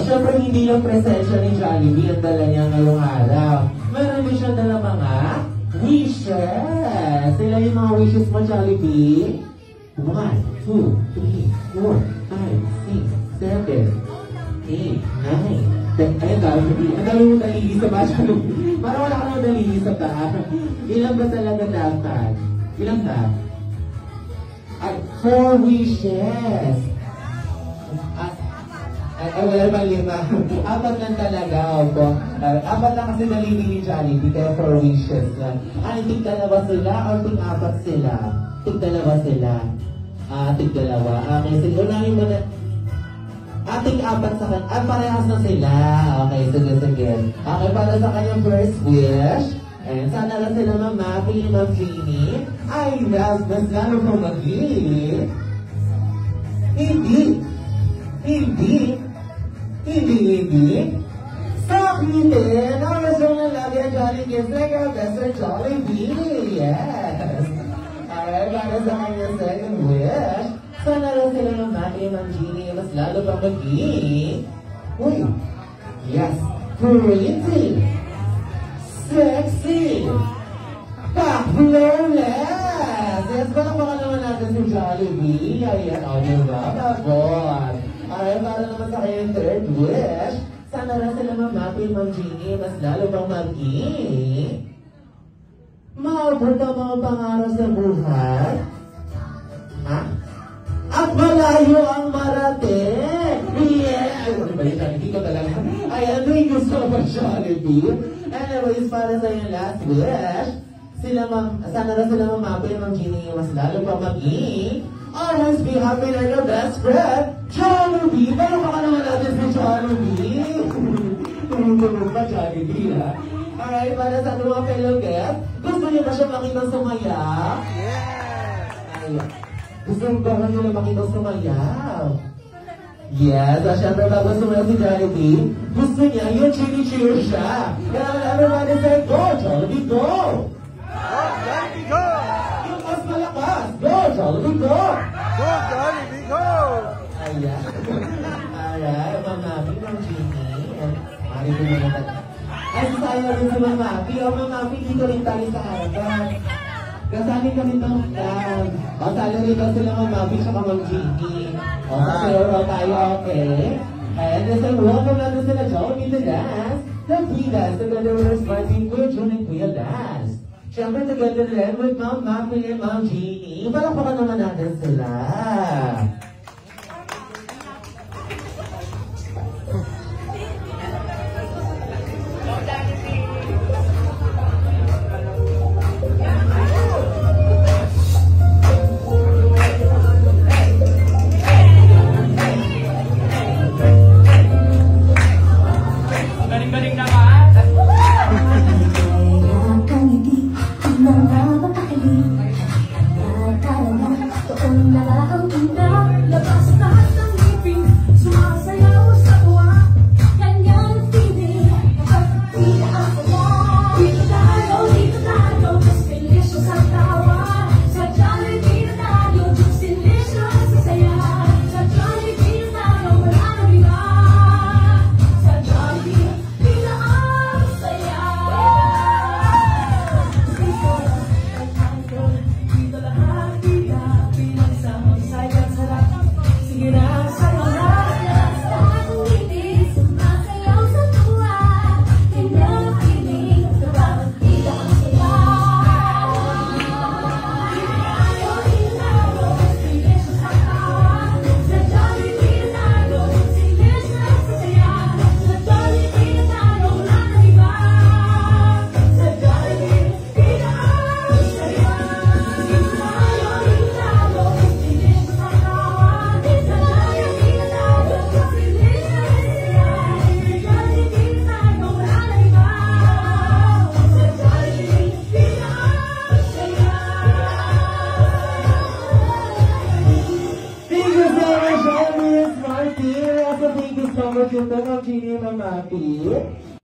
syempre hindi yung presensya ni Jollibee ang dala niya ngayong araw. Meron din siya dala mga wishes. Sila yung mga wishes mo, Jollibee. 1, 2, 3, 4, 5, 6, 7, 8, 9, 10. Ayun, ang dami mo nalilisa ba, Jollibee? Parang wala ka naman nalilisa pa. Ilan ba talaga dapat? Ilan ba? 4 wishes. Ay, wala pang 5. 4 lang talaga, opo. 4 lang kasi nalili ni Jollibee, kaya 4 wishes lang. Tig-2 sila or tig-4 sila? Tig-2 sila. Tig-2. Okay, sige, unahin mo na. Tig-4 sa kanya. Parehas na sila. Okay, sige. Okay, para sa kanyang first wish. And sana lang sila Mama, Pili, Ma'am Jeannie. Ay, mas lalo pang mag-i. Hindi. Sakitin! Ang gusto na lagi ang Jollibee like our best friend Jollibee! Yes! Alright, para sa kanyang second wish, sana lang sila ng Mami, Ma'am Jeannie, mas lalo pang mag-i. Uy! Yes! Pretty! Sexy! Flawless! Yes, palakpakan naman natin si Jollibee. Ayan, o diba? Tapos! Alright, para naman sa kanyang third wish, sana lang sila Mami, Ma'am Jeannie, mas lalo pang mag-i. Maabot ang mga pangarap sa buhay. Ha? At malayo ang marating! Yeah! Ay, ano ba yun? Hindi ko talaga. Ayan, may gusto pa Jollibee. Anyways, para sa yung last wish, sana lang sila Mami, Ma'am Jeannie, mas lalo pang mag-i. Always be happy like your best friend, Jollibee! Pero baka naman natin si Jollibee! Tumutulog pa, Jollibee, ha? Alright, para sa ating mga fellow guests, gusto niyo ba siya makitang sumaya? Yeah! Ay, gusto ba niyo na makitang sumayaw? Yes, syempre bago sumayaw si Jollibee, gusto niya yung chili-cheer siya. Kaya everybody say, go, Jollibee, go! Go, Jollibee, go! Malakas! Go, Jollibee, go! Go, Jollibee, go! Ayan. Alright, Mama, Ma'am Jeannie. Mari ko naman natin. Ay, sasaya rin sa Mama. Mama, dito rin tayo sa harapan. Kasali kami ng plan. Kasali rin daw sila Mama, saka Ma'am Jeannie. Kasi tayo, okay? And then, welcome natin sila Jollibee to dance. The Pidas, together with our smart team, Kuya Jun and Kuya Dance. Siyempre, together rin with Ma'am and Ma'am Jeannie. Palakpakan naman natin sila. Galing-galing naman! Thank you so much, Ma'am Jeannie and Ma'am Happy.